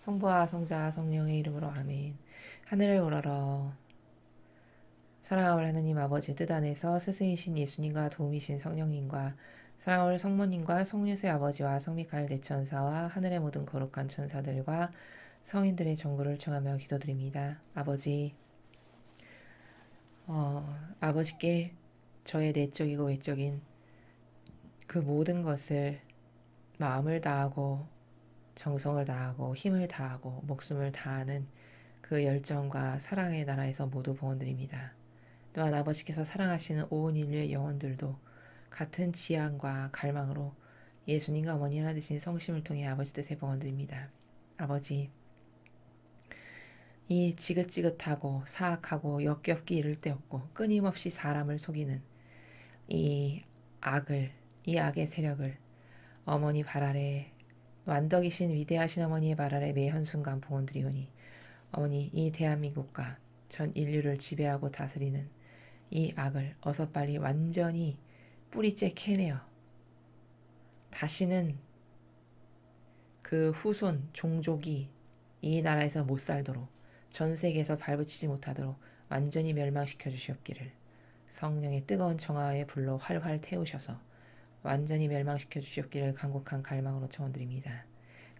성부와 성자 성령의 이름으로 아멘. 하늘을 우러러 사랑하올 하느님 아버지 뜻 안에서 스승이신 예수님과 도움이신 성령님과 사랑하올 성모님과 성유세 아버지와 성미카엘 대천사와 하늘의 모든 거룩한 천사들과 성인들의 정보를 청하며 기도드립니다. 아버지, 아버지께 저의 내적이고 외적인 그 모든 것을 마음을 다하고 정성을 다하고 힘을 다하고 목숨을 다하는 그 열정과 사랑의 나라에서 모두 봉헌드립니다. 또한 아버지께서 사랑하시는 온 인류의 영혼들도 같은 지향과 갈망으로 예수님과 어머니 하나 되신 성심을 통해 아버지 뜻에 봉헌드립니다. 아버지, 이 지긋지긋하고 사악하고 역겹기 이를 데 없고 끊임없이 사람을 속이는 이 이 악의 세력을 어머니 발 아래 완덕이신 위대하신 어머니의 발 아래 매 한순간 봉헌드리오니 어머니 이 대한민국과 전 인류를 지배하고 다스리는 이 악을 어서 빨리 완전히 뿌리째 캐내어 다시는 그 후손 종족이 이 나라에서 못 살도록 전 세계에서 발붙이지 못하도록 완전히 멸망시켜 주시옵기를 성령의 뜨거운 정화의 불로 활활 태우셔서 완전히 멸망시켜 주시옵기를 간곡한 갈망으로 청원드립니다.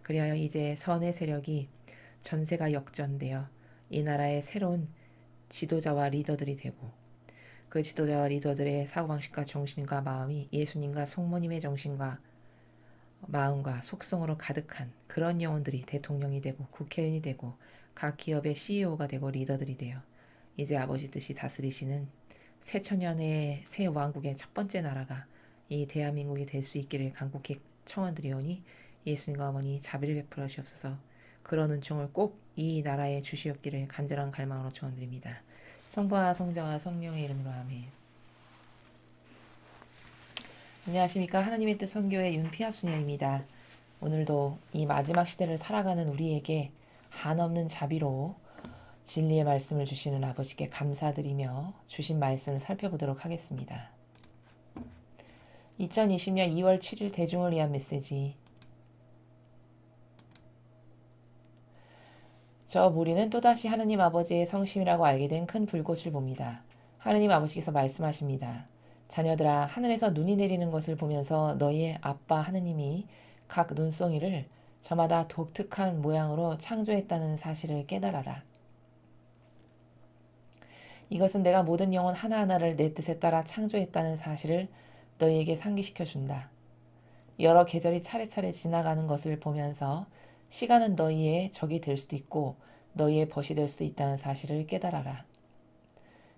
그리하여 이제 선의 세력이 전세가 역전되어 이 나라의 새로운 지도자와 리더들이 되고 그 지도자와 리더들의 사고방식과 정신과 마음이 예수님과 성모님의 정신과 마음과 속성으로 가득한 그런 영혼들이 대통령이 되고 국회의원이 되고 각 기업의 CEO가 되고 리더들이 되어 이제 아버지 뜻이 다스리시는 새천년의 새 왕국의 첫 번째 나라가 이 대한민국이 될 수 있기를 간곡히 청원드리오니 예수님과 어머니 자비를 베풀어 주옵소서. 그런 은총을 꼭 이 나라에 주시옵기를 간절한 갈망으로 청원드립니다. 성부와 성자와 성령의 이름으로 아멘. 안녕하십니까. 하나님의 뜻 선교의 윤피아 수녀입니다. 오늘도 이 마지막 시대를 살아가는 우리에게 한없는 자비로 진리의 말씀을 주시는 아버지께 감사드리며 주신 말씀을 살펴보도록 하겠습니다. 2020년 2월 7일 대중을 위한 메시지. 저 무리는 또다시 하느님 아버지의 성심이라고 알게 된 큰 불꽃을 봅니다. 하느님 아버지께서 말씀하십니다. 자녀들아, 하늘에서 눈이 내리는 것을 보면서 너희의 아빠 하느님이 각 눈송이를 저마다 독특한 모양으로 창조했다는 사실을 깨달아라. 이것은 내가 모든 영혼 하나하나를 내 뜻에 따라 창조했다는 사실을 너희에게 상기시켜 준다. 여러 계절이 차례차례 지나가는 것을 보면서 시간은 너희의 적이 될 수도 있고 너희의 벗이 될 수도 있다는 사실을 깨달아라.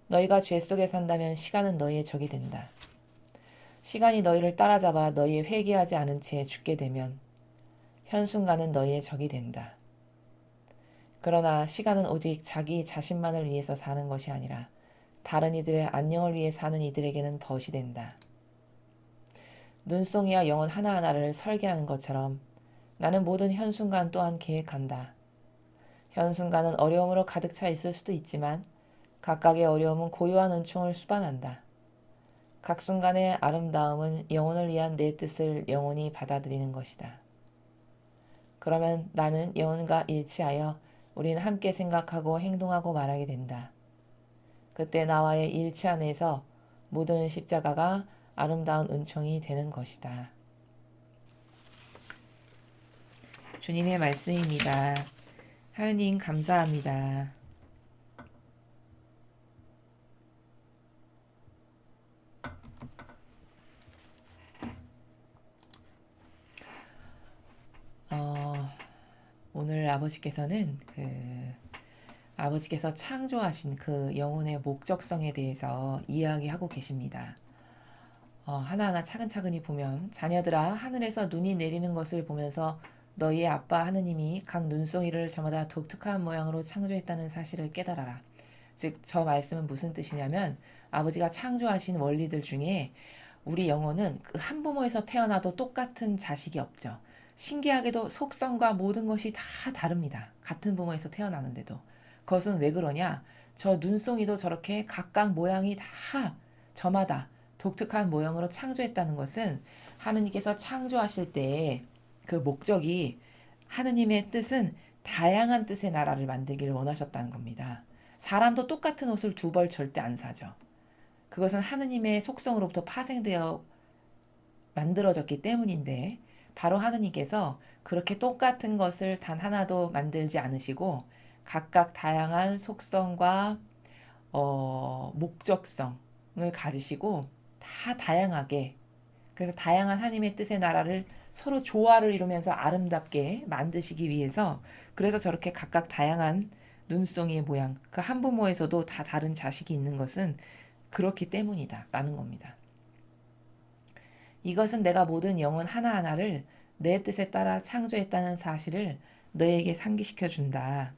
너희가 죄 속에 산다면 시간은 너희의 적이 된다. 시간이 너희를 따라잡아 너희의 회개하지 않은 채 죽게 되면 현순간은 너희의 적이 된다. 그러나 시간은 오직 자기 자신만을 위해서 사는 것이 아니라 다른 이들의 안녕을 위해 사는 이들에게는 벗이 된다. 눈송이와 영혼 하나하나를 설계하는 것처럼 나는 모든 현순간 또한 계획한다. 현순간은 어려움으로 가득 차 있을 수도 있지만 각각의 어려움은 고요한 은총을 수반한다. 각 순간의 아름다움은 영혼을 위한 내 뜻을 영혼이 받아들이는 것이다. 그러면 나는 영혼과 일치하여 우리는 함께 생각하고 행동하고 말하게 된다. 그때 나와의 일치 안에서 모든 십자가가 아름다운 은총이 되는 것이다. 주님의 말씀입니다. 하느님 감사합니다. 오늘 아버지께서는 아버지께서 창조하신 그 영혼의 목적성에 대해서 이야기하고 계십니다. 하나하나 차근차근히 보면 자녀들아 하늘에서 눈이 내리는 것을 보면서 너희의 아빠 하느님이 각 눈송이를 저마다 독특한 모양으로 창조했다는 사실을 깨달아라. 즉 저 말씀은 무슨 뜻이냐면 아버지가 창조하신 원리들 중에 우리 영혼은 그 한부모에서 태어나도 똑같은 자식이 없죠. 신기하게도 속성과 모든 것이 다 다릅니다. 같은 부모에서 태어나는데도. 그것은 왜 그러냐? 저 눈송이도 저렇게 각각 모양이 다 저마다 독특한 모형으로 창조했다는 것은 하느님께서 창조하실 때 그 목적이 하느님의 뜻은 다양한 뜻의 나라를 만들기를 원하셨다는 겁니다. 사람도 똑같은 옷을 두 벌 절대 안 사죠. 그것은 하느님의 속성으로부터 파생되어 만들어졌기 때문인데 바로 하느님께서 그렇게 똑같은 것을 단 하나도 만들지 않으시고 각각 다양한 속성과 목적성을 가지시고 다 다양하게, 그래서 다양한 하나님의 뜻의 나라를 서로 조화를 이루면서 아름답게 만드시기 위해서, 그래서 저렇게 각각 다양한 눈송이의 모양, 그 한부모에서도 다 다른 자식이 있는 것은 그렇기 때문이다 라는 겁니다. 이것은 내가 모든 영혼 하나하나를 내 뜻에 따라 창조했다는 사실을 너에게 상기시켜 준다.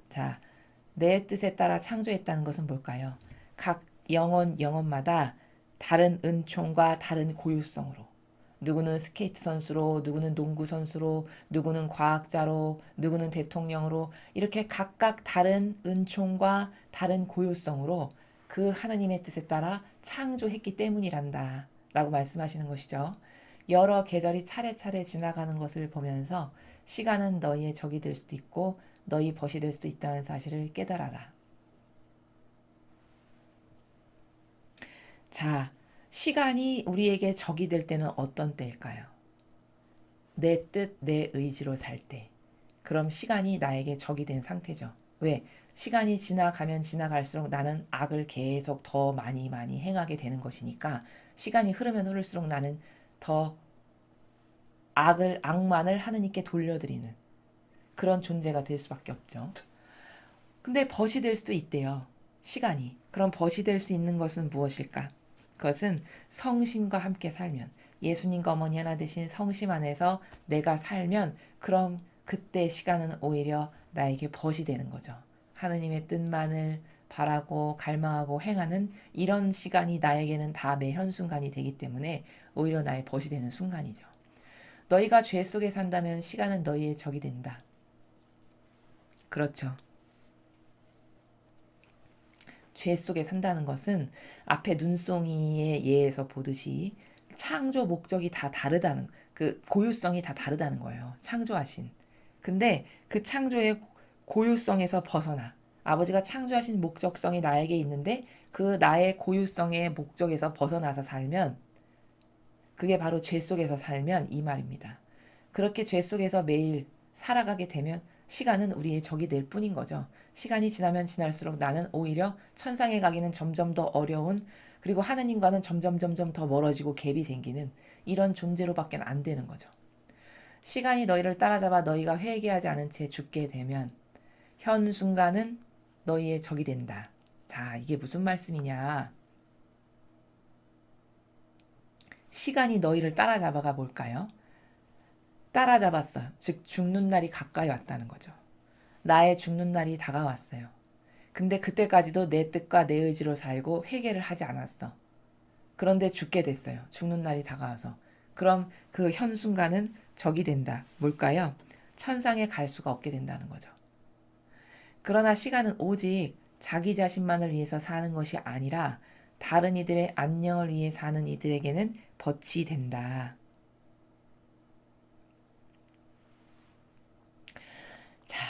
자, 내 뜻에 따라 창조했다는 것은 뭘까요? 각 영혼마다 다른 은총과 다른 고유성으로, 누구는 스케이트 선수로, 누구는 농구 선수로, 누구는 과학자로, 누구는 대통령으로, 이렇게 각각 다른 은총과 다른 고유성으로 그 하나님의 뜻에 따라 창조했기 때문이란다 라고 말씀하시는 것이죠. 여러 계절이 차례차례 지나가는 것을 보면서 시간은 너희의 적이 될 수도 있고 너희 벗이 될 수도 있다는 사실을 깨달아라. 자, 시간이 우리에게 적이 될 때는 어떤 때일까요? 내 뜻, 내 의지로 살 때. 그럼 시간이 나에게 적이 된 상태죠. 왜? 시간이 지나가면 지나갈수록 나는 악을 계속 더 많이 행하게 되는 것이니까 시간이 흐르면 흐를수록 나는 더 악만을 하느님께 돌려드리는 그런 존재가 될 수밖에 없죠. 근데 벗이 될 수도 있대요. 시간이. 그럼 벗이 될 수 있는 것은 무엇일까? 그것은 성심과 함께 살면, 예수님과 어머니 하나 되신 성심 안에서 내가 살면, 그럼 그때 시간은 오히려 나에게 벗이 되는 거죠. 하느님의 뜻만을 바라고 갈망하고 행하는 이런 시간이 나에게는 다 매 현순간이 되기 때문에 오히려 나의 벗이 되는 순간이죠. 너희가 죄 속에 산다면 시간은 너희의 적이 된다. 그렇죠. 죄 속에 산다는 것은 앞에 눈송이의 예에서 보듯이 창조 목적이 다 다르다는, 그 고유성이 다 다르다는 거예요. 창조하신. 근데 그 창조의 고유성에서 벗어나, 아버지가 창조하신 목적성이 나에게 있는데 그 나의 고유성의 목적에서 벗어나서 살면, 그게 바로 죄 속에서 살면 이 말입니다. 그렇게 죄 속에서 매일 살아가게 되면 시간은 우리의 적이 될 뿐인 거죠. 시간이 지나면 지날수록 나는 오히려 천상에 가기는 점점 더 어려운, 그리고 하느님과는 점점 더 멀어지고 갭이 생기는 이런 존재로밖에 안 되는 거죠. 시간이 너희를 따라잡아 너희가 회개하지 않은 채 죽게 되면 현 순간은 너희의 적이 된다. 자, 이게 무슨 말씀이냐? 시간이 너희를 따라잡아가 뭘까요? 따라잡았어요. 즉 죽는 날이 가까이 왔다는 거죠. 나의 죽는 날이 다가왔어요. 근데 그때까지도 내 뜻과 내 의지로 살고 회개를 하지 않았어. 그런데 죽게 됐어요. 죽는 날이 다가와서. 그럼 그 현 순간은 적이 된다. 뭘까요? 천상에 갈 수가 없게 된다는 거죠. 그러나 시간은 오직 자기 자신만을 위해서 사는 것이 아니라 다른 이들의 안녕을 위해 사는 이들에게는 벗이 된다. 자,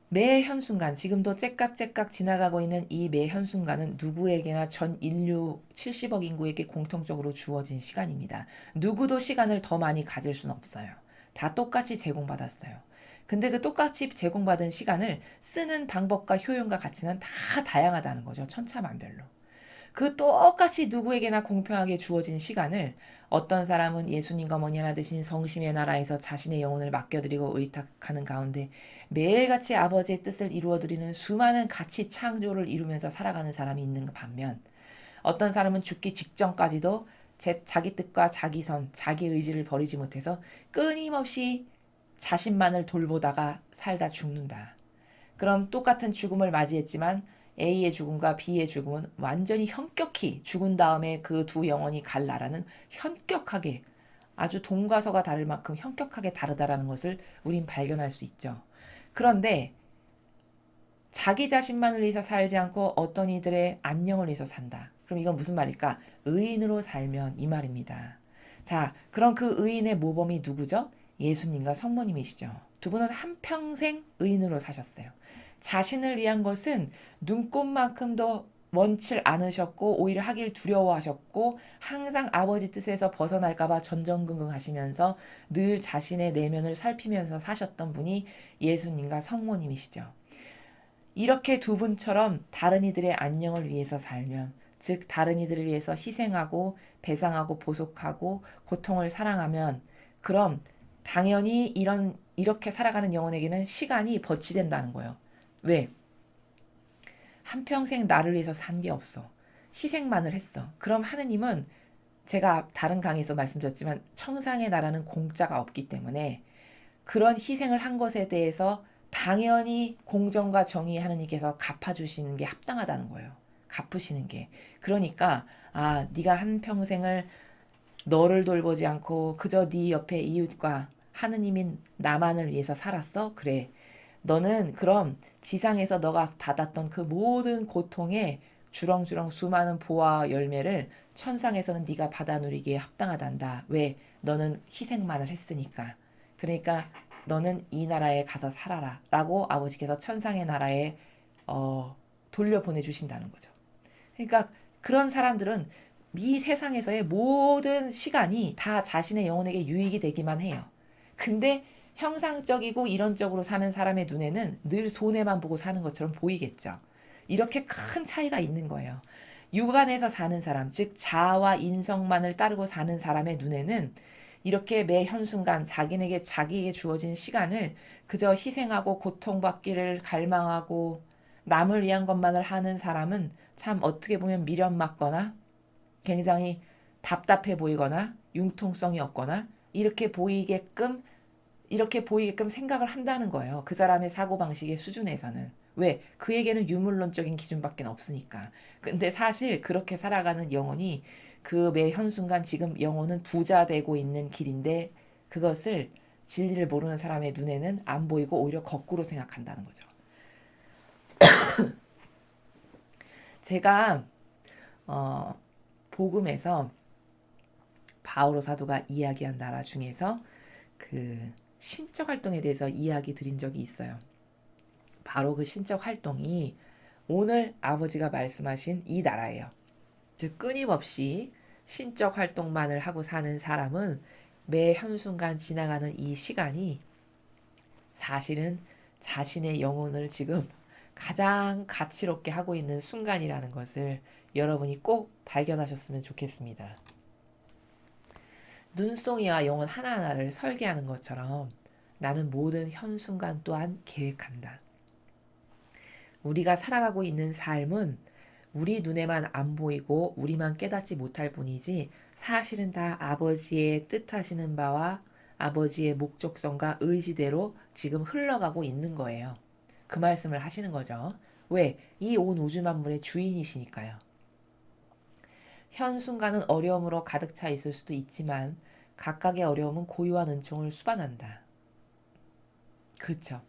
매 현순간, 지금도 째깍째깍 지나가고 있는 이 매 현순간은 누구에게나 전 인류 70억 인구에게 공통적으로 주어진 시간입니다. 누구도 시간을 더 많이 가질 수는 없어요. 다 똑같이 제공받았어요. 근데 그 똑같이 제공받은 시간을 쓰는 방법과 효용과 가치는 다 다양하다는 거죠. 천차만별로. 그 똑같이 누구에게나 공평하게 주어진 시간을 어떤 사람은 예수님과 어머니 하나 되신 성심의 나라에서 자신의 영혼을 맡겨드리고 의탁하는 가운데 매일같이 아버지의 뜻을 이루어드리는 수많은 가치 창조를 이루면서 살아가는 사람이 있는 반면, 어떤 사람은 죽기 직전까지도 자기 뜻과 자기 선, 자기 의지를 버리지 못해서 끊임없이 자신만을 돌보다가 살다 죽는다. 그럼 똑같은 죽음을 맞이했지만 A의 죽음과 B의 죽음은 완전히 현격히 죽은 다음에 그 두 영혼이 갈 나라는 현격하게, 아주 동과서가 다를 만큼 현격하게 다르다라는 것을 우린 발견할 수 있죠. 그런데 자기 자신만을 위해서 살지 않고 어떤 이들의 안녕을 위해서 산다. 그럼 이건 무슨 말일까? 의인으로 살면 이 말입니다. 자, 그럼 그 의인의 모범이 누구죠? 예수님과 성모님이시죠. 두 분은 한평생 의인으로 사셨어요. 자신을 위한 것은 눈꼽만큼도 원치 않으셨고 오히려 하길 두려워하셨고 항상 아버지 뜻에서 벗어날까봐 전전긍긍하시면서 늘 자신의 내면을 살피면서 사셨던 분이 예수님과 성모님이시죠. 이렇게 두 분처럼 다른 이들의 안녕을 위해서 살면, 즉 다른 이들을 위해서 희생하고 배상하고 보속하고 고통을 사랑하면, 그럼 당연히 이렇게 살아가는 영혼에게는 시간이 버치된다는 거예요. 왜? 한평생 나를 위해서 산 게 없어. 희생만을 했어. 그럼 하느님은, 제가 다른 강의에서 말씀드렸지만 천상의 나라는 공짜가 없기 때문에 그런 희생을 한 것에 대해서 당연히 공정과 정의 하느님께서 갚아주시는 게 합당하다는 거예요. 갚으시는 게. 그러니까 네가 한 평생을 너를 돌보지 않고 그저 네 옆에 이웃과 하느님인 나만을 위해서 살았어? 그래. 너는 그럼 지상에서 너가 받았던 그 모든 고통의 주렁주렁 수많은 보화와 열매를 천상에서는 네가 받아 누리기에 합당하단다. 왜? 너는 희생만을 했으니까. 그러니까 너는 이 나라에 가서 살아라 라고 아버지께서 천상의 나라에 돌려보내 주신다는 거죠. 그러니까 그런 사람들은 이 세상에서의 모든 시간이 다 자신의 영혼에게 유익이 되기만 해요. 근데 형상적이고 이론적으로 사는 사람의 눈에는 늘 손해만 보고 사는 것처럼 보이겠죠. 이렇게 큰 차이가 있는 거예요. 육안에서 사는 사람, 즉 자아와 인성만을 따르고 사는 사람의 눈에는 이렇게 매 현순간 자기에게 주어진 시간을 그저 희생하고 고통받기를 갈망하고 남을 위한 것만을 하는 사람은 참 어떻게 보면 미련 맞거나 굉장히 답답해 보이거나 융통성이 없거나 이렇게 보이게끔 생각을 한다는 거예요. 그 사람의 사고방식의 수준에서는. 왜? 그에게는 유물론적인 기준밖에 없으니까. 근데 사실 그렇게 살아가는 영혼이 그 매 현순간 지금 영혼은 부자 되고 있는 길인데 그것을 진리를 모르는 사람의 눈에는 안 보이고 오히려 거꾸로 생각한다는 거죠. 제가 복음에서 바오로 사도가 이야기한 나라 중에서 그 신적 활동에 대해서 이야기 드린 적이 있어요. 바로 그 신적 활동이 오늘 아버지가 말씀하신 이 나라예요. 즉 끊임없이 신적 활동만을 하고 사는 사람은 매 현순간 지나가는 이 시간이 사실은 자신의 영혼을 지금 가장 가치롭게 하고 있는 순간이라는 것을 여러분이 꼭 발견하셨으면 좋겠습니다. 눈송이와 영혼 하나하나를 설계하는 것처럼 나는 모든 현순간 또한 계획한다. 우리가 살아가고 있는 삶은 우리 눈에만 안 보이고 우리만 깨닫지 못할 뿐이지 사실은 다 아버지의 뜻하시는 바와 아버지의 목적성과 의지대로 지금 흘러가고 있는 거예요. 그 말씀을 하시는 거죠. 왜? 이 온 우주 만물의 주인이시니까요. 현 순간은 어려움으로 가득 차 있을 수도 있지만 각각의 어려움은 고유한 은총을 수반한다. 그렇죠.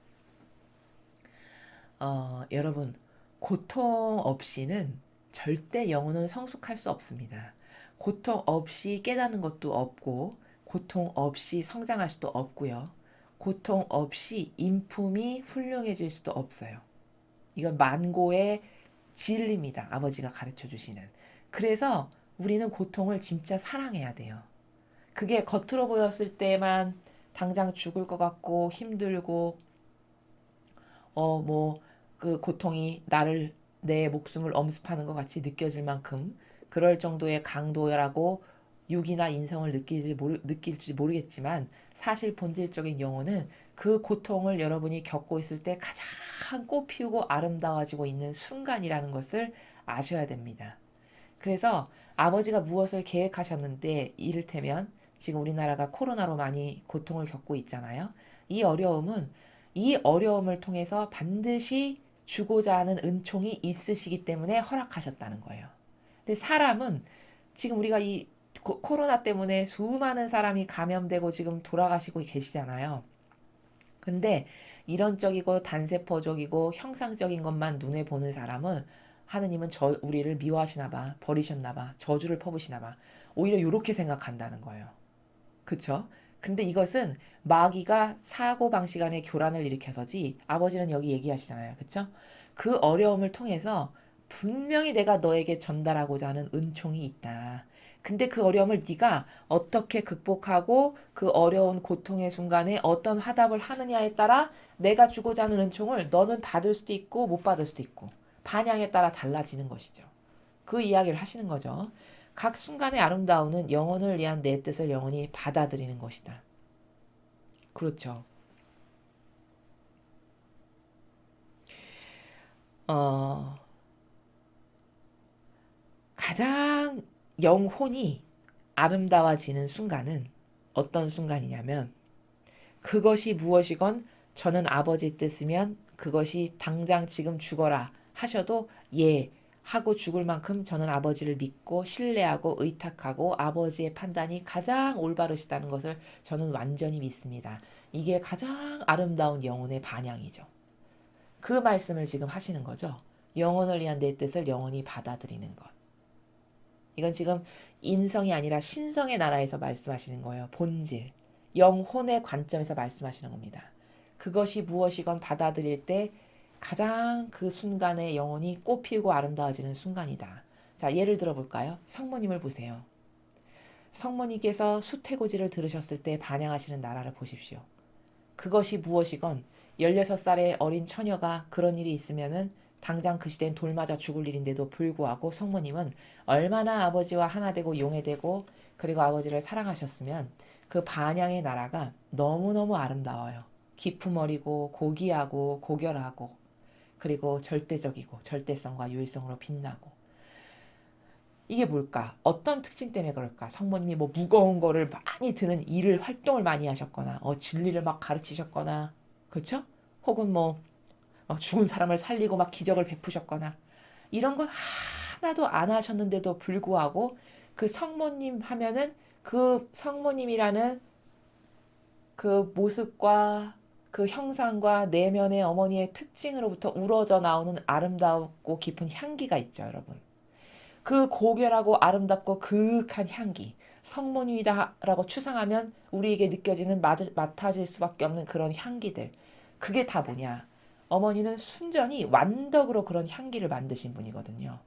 여러분, 고통 없이는 절대 영혼은 성숙할 수 없습니다. 고통 없이 깨닫는 것도 없고, 고통 없이 성장할 수도 없고요. 고통 없이 인품이 훌륭해질 수도 없어요. 이건 만고의 진리입니다. 아버지가 가르쳐 주시는. 그래서 우리는 고통을 진짜 사랑해야 돼요. 그게 겉으로 보였을 때만 당장 죽을 것 같고 힘들고 그 고통이 내 목숨을 엄습하는 것 같이 느껴질 만큼 그럴 정도의 강도라고 육이나 인성을 느낄지 모르겠지만 사실 본질적인 영혼은 그 고통을 여러분이 겪고 있을 때 가장 꽃피우고 아름다워지고 있는 순간이라는 것을 아셔야 됩니다. 그래서 아버지가 무엇을 계획하셨는데 이를테면 지금 우리나라가 코로나로 많이 고통을 겪고 있잖아요. 이 어려움을 통해서 반드시 주고자 하는 은총이 있으시기 때문에 허락하셨다는 거예요. 근데 사람은 지금 우리가 이 코로나 때문에 수많은 사람이 감염되고 지금 돌아가시고 계시잖아요. 근데 이론적이고 단세포적이고 형상적인 것만 눈에 보는 사람은 하느님은 우리를 미워하시나 봐, 버리셨나 봐, 저주를 퍼부시나 봐. 오히려 이렇게 생각한다는 거예요. 그쵸? 근데 이것은 마귀가 사고방식 안에 교란을 일으켜서지 아버지는 여기 얘기하시잖아요. 그쵸? 그 어려움을 통해서 분명히 내가 너에게 전달하고자 하는 은총이 있다. 근데 그 어려움을 네가 어떻게 극복하고 그 어려운 고통의 순간에 어떤 화답을 하느냐에 따라 내가 주고자 하는 은총을 너는 받을 수도 있고 못 받을 수도 있고 반향에 따라 달라지는 것이죠. 그 이야기를 하시는 거죠. 각 순간의 아름다움은 영혼을 위한 내 뜻을 영원히 받아들이는 것이다. 그렇죠. 어, 가장 영혼이 아름다워지는 순간은 어떤 순간이냐면 그것이 무엇이건 저는 아버지 뜻이면 그것이 당장 지금 죽어라 하셔도 예 하고 죽을 만큼 저는 아버지를 믿고 신뢰하고 의탁하고 아버지의 판단이 가장 올바르시다는 것을 저는 완전히 믿습니다. 이게 가장 아름다운 영혼의 반향이죠. 그 말씀을 지금 하시는 거죠. 영혼을 위한 내 뜻을 영원히 받아들이는 것. 이건 지금 인성이 아니라 신성의 나라에서 말씀하시는 거예요. 본질, 영혼의 관점에서 말씀하시는 겁니다. 그것이 무엇이건 받아들일 때 가장 그 순간에 영혼이 꽃피우고 아름다워지는 순간이다. 자, 예를 들어 볼까요? 성모님을 보세요. 성모님께서 수태고지를 들으셨을 때 반향하시는 나라를 보십시오. 그것이 무엇이건 16살의 어린 처녀가 그런 일이 있으면은 당장 그 시대엔 돌 맞아 죽을 일인데도 불구하고 성모님은 얼마나 아버지와 하나 되고 용해되고 그리고 아버지를 사랑하셨으면 그 반향의 나라가 너무너무 아름다워요. 깊음 어리고 고귀하고 고결하고 그리고 절대적이고 절대성과 유일성으로 빛나고 이게 뭘까? 어떤 특징 때문에 그럴까? 성모님이 뭐 무거운 거를 많이 드는 일을 활동을 많이 하셨거나 진리를 막 가르치셨거나 그렇죠? 혹은 뭐 죽은 사람을 살리고 막 기적을 베푸셨거나 이런 건 하나도 안 하셨는데도 불구하고 그 성모님 하면은 그 성모님이라는 그 모습과 그 형상과 내면의 어머니의 특징으로부터 우러져 나오는 아름답고 깊은 향기가 있죠, 여러분. 그 고결하고 아름답고 그윽한 향기, 성모님이다라고 추상하면 우리에게 느껴지는 맡아질 수밖에 없는 그런 향기들. 그게 다 뭐냐? 어머니는 순전히 완덕으로 그런 향기를 만드신 분이거든요.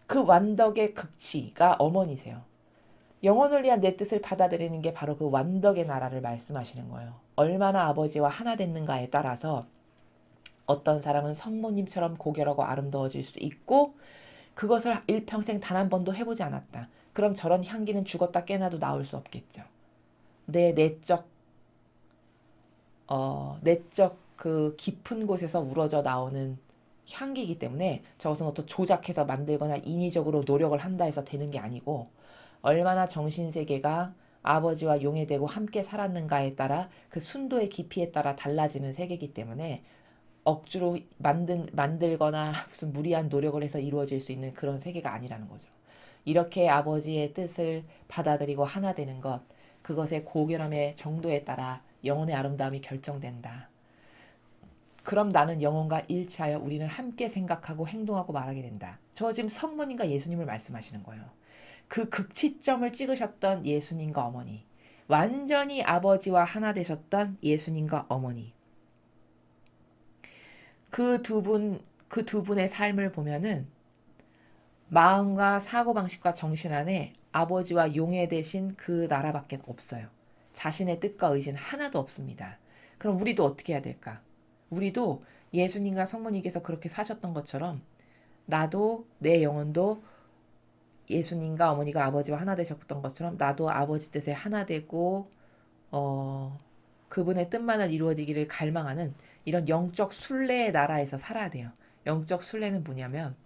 그 완덕의 극치가 어머니세요. 영혼을 위한 내 뜻을 받아들이는 게 바로 그 완덕의 나라를 말씀하시는 거예요. 얼마나 아버지와 하나 됐는가에 따라서 어떤 사람은 성모님처럼 고결하고 아름다워질 수 있고 그것을 일평생 단 한 번도 해보지 않았다. 그럼 저런 향기는 죽었다 깨나도 나올 수 없겠죠. 내 내적 그 깊은 곳에서 우러져 나오는 향기이기 때문에 저것은 어떤 조작해서 만들거나 인위적으로 노력을 한다 해서 되는 게 아니고 얼마나 정신세계가 아버지와 용해되고 함께 살았는가에 따라 그 순도의 깊이에 따라 달라지는 세계이기 때문에 억지로 만들거나 무슨 무리한 노력을 해서 이루어질 수 있는 그런 세계가 아니라는 거죠. 이렇게 아버지의 뜻을 받아들이고 하나 되는 것, 그것의 고결함의 정도에 따라 영혼의 아름다움이 결정된다. 그럼 나는 영혼과 일치하여 우리는 함께 생각하고 행동하고 말하게 된다. 저 지금 성모님과 예수님을 말씀하시는 거예요. 그 극치점을 찍으셨던 예수님과 어머니. 완전히 아버지와 하나 되셨던 예수님과 어머니. 그 두 분의 삶을 보면은 마음과 사고방식과 정신 안에 아버지와 용해되신 그 나라밖에 없어요. 자신의 뜻과 의지는 하나도 없습니다. 그럼 우리도 어떻게 해야 될까? 우리도 예수님과 성모님께서 그렇게 사셨던 것처럼 나도 내 영혼도 예수님과 어머니가 아버지와 하나 되셨던 것처럼 나도 아버지 뜻에 하나 되고 그분의 뜻만을 이루어지기를 갈망하는 이런 영적 순례의 나라에서 살아야 돼요. 영적 순례는 뭐냐면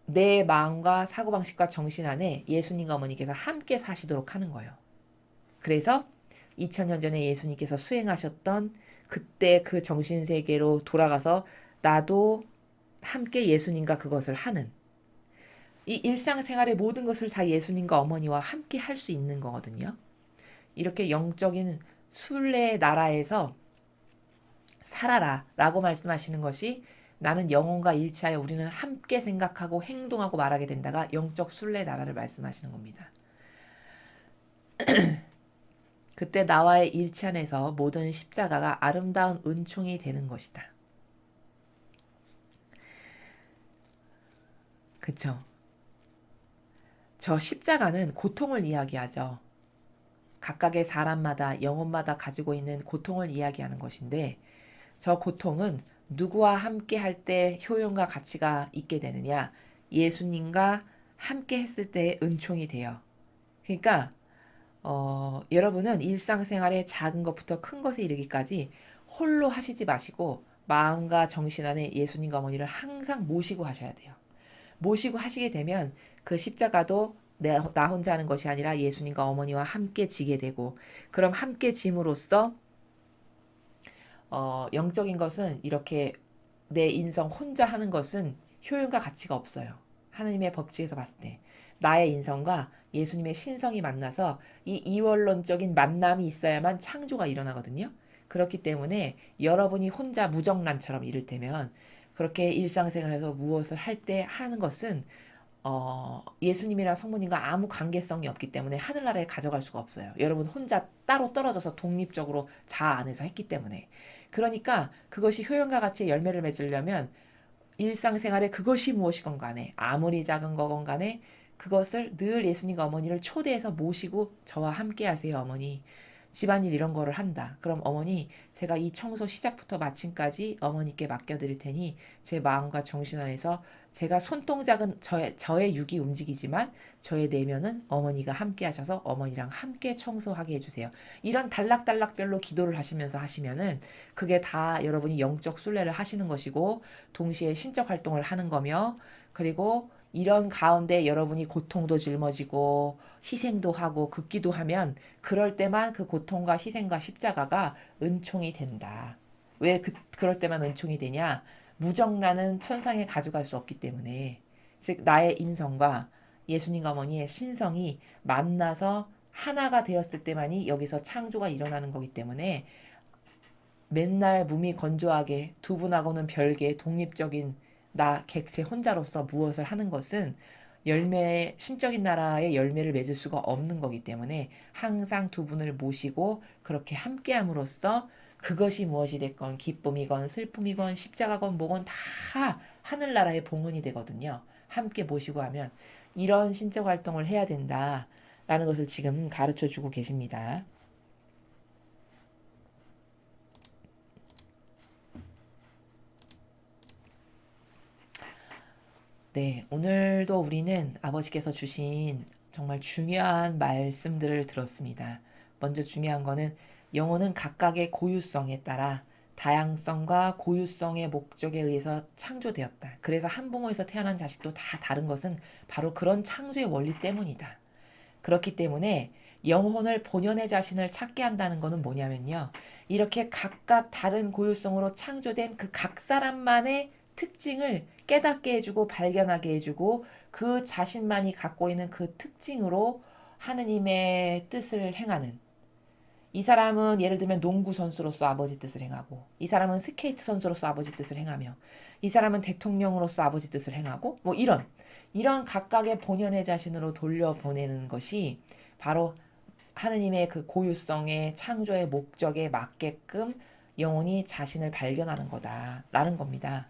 내 마음과 사고방식과 정신 안에 예수님과 어머니께서 함께 사시도록 하는 거예요. 그래서 2000년 전에 예수님께서 수행하셨던 그때 그 정신세계로 돌아가서 나도 함께 예수님과 그것을 하는 이 일상생활의 모든 것을 다 예수님과 어머니와 함께 할 수 있는 거거든요. 이렇게 영적인 순례의 나라에서 살아라 라고 말씀하시는 것이 나는 영혼과 일치하여 우리는 함께 생각하고 행동하고 말하게 된다가 영적 순례 나라를 말씀하시는 겁니다. 그때 나와의 일치 안에서 모든 십자가가 아름다운 은총이 되는 것이다. 그쵸? 저 십자가는 고통을 이야기하죠. 각각의 사람마다 영혼마다 가지고 있는 고통을 이야기하는 것인데 저 고통은 누구와 함께 할 때 효용과 가치가 있게 되느냐? 예수님과 함께 했을 때의 은총이 돼요. 그러니까 여러분은 일상생활의 작은 것부터 큰 것에 이르기까지 홀로 하시지 마시고 마음과 정신 안에 예수님과 어머니를 항상 모시고 하셔야 돼요. 모시고 하시게 되면 그 십자가도 나 혼자 하는 것이 아니라 예수님과 어머니와 함께 지게 되고 그럼 함께 짐으로써 영적인 것은 이렇게 내 인성 혼자 하는 것은 효용과 가치가 없어요. 하나님의 법칙에서 봤을 때 나의 인성과 예수님의 신성이 만나서 이 이원론적인 만남이 있어야만 창조가 일어나거든요. 그렇기 때문에 여러분이 혼자 무정란처럼 이를테면 그렇게 일상생활에서 무엇을 할 때 하는 것은 예수님이랑 성모님과 아무 관계성이 없기 때문에 하늘나라에 가져갈 수가 없어요. 여러분 혼자 따로 떨어져서 독립적으로 자아 안에서 했기 때문에. 그러니까 그것이 효용과 같이 열매를 맺으려면 일상생활에 그것이 무엇이건 간에 아무리 작은 거건 간에 그것을 늘 예수님과 어머니를 초대해서 모시고 저와 함께 하세요 어머니. 집안일 이런 거를 한다. 그럼 어머니 제가 이 청소 시작부터 마침까지 어머니께 맡겨드릴 테니 제 마음과 정신 안에서 제가 손동작은 저의 육이 움직이지만 저의 내면은 어머니가 함께 하셔서 어머니랑 함께 청소하게 해주세요. 이런 단락단락별로 기도를 하시면서 하시면은 그게 다 여러분이 영적 순례를 하시는 것이고 동시에 신적 활동을 하는 거며 그리고 이런 가운데 여러분이 고통도 짊어지고 희생도 하고 극기도 하면 그럴 때만 그 고통과 희생과 십자가가 은총이 된다. 왜 그럴 때만 은총이 되냐? 무정란은 천상에 가져갈 수 없기 때문에 즉 나의 인성과 예수님과 어머니의 신성이 만나서 하나가 되었을 때만이 여기서 창조가 일어나는 거기 때문에 맨날 몸이 건조하게 두 분하고는 별개 독립적인 나 객체 혼자로서 무엇을 하는 것은 신적인 나라의 열매를 맺을 수가 없는 거기 때문에 항상 두 분을 모시고 그렇게 함께함으로써 그것이 무엇이 됐건 기쁨이건 슬픔이건 십자가건 뭐건 다 하늘나라의 봉헌이 되거든요. 함께 모시고 하면 이런 신적 활동을 해야 된다라는 것을 지금 가르쳐 주고 계십니다. 네, 오늘도 우리는 아버지께서 주신 정말 중요한 말씀들을 들었습니다. 먼저 중요한 거는 영혼은 각각의 고유성에 따라 다양성과 고유성의 목적에 의해서 창조되었다. 그래서 한 부모에서 태어난 자식도 다 다른 것은 바로 그런 창조의 원리 때문이다. 그렇기 때문에 영혼을 본연의 자신을 찾게 한다는 것은 뭐냐면요. 이렇게 각각 다른 고유성으로 창조된 그 각 사람만의 특징을 깨닫게 해주고 발견하게 해주고 그 자신만이 갖고 있는 그 특징으로 하느님의 뜻을 행하는 이 사람은 예를 들면 농구 선수로서 아버지 뜻을 행하고 이 사람은 스케이트 선수로서 아버지 뜻을 행하며 이 사람은 대통령으로서 아버지 뜻을 행하고 뭐 이런 각각의 본연의 자신으로 돌려보내는 것이 바로 하느님의 그 고유성의 창조의 목적에 맞게끔 영혼이 자신을 발견하는 거다라는 겁니다.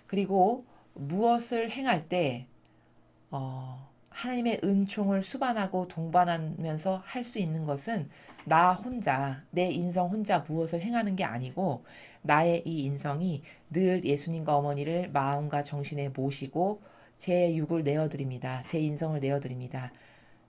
그리고 무엇을 행할 때 하나님의 은총을 수반하고 동반하면서 할 수 있는 것은 나 혼자, 내 인성 혼자 무엇을 행하는 게 아니고 나의 이 인성이 늘 예수님과 어머니를 마음과 정신에 모시고 제 육을 내어드립니다. 제 인성을 내어드립니다.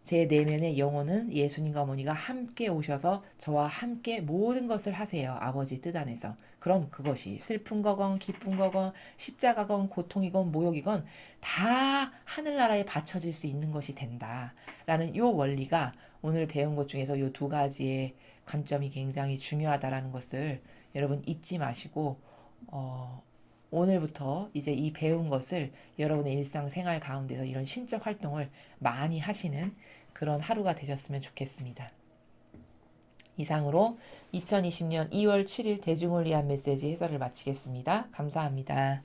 제 내면의 영혼은 예수님과 어머니가 함께 오셔서 저와 함께 모든 것을 하세요. 아버지 뜻 안에서. 그럼 그것이 슬픈 거건 기쁜 거건 십자가건 고통이건 모욕이건 다 하늘나라에 바쳐질 수 있는 것이 된다. 라는 요 원리가 오늘 배운 것 중에서 요 두 가지의 관점이 굉장히 중요하다라는 것을 여러분 잊지 마시고 오늘부터 이제 이 배운 것을 여러분의 일상생활 가운데서 이런 신적 활동을 많이 하시는 그런 하루가 되셨으면 좋겠습니다. 이상으로 2020년 2월 7일 대중을 위한 메시지 해설을 마치겠습니다. 감사합니다.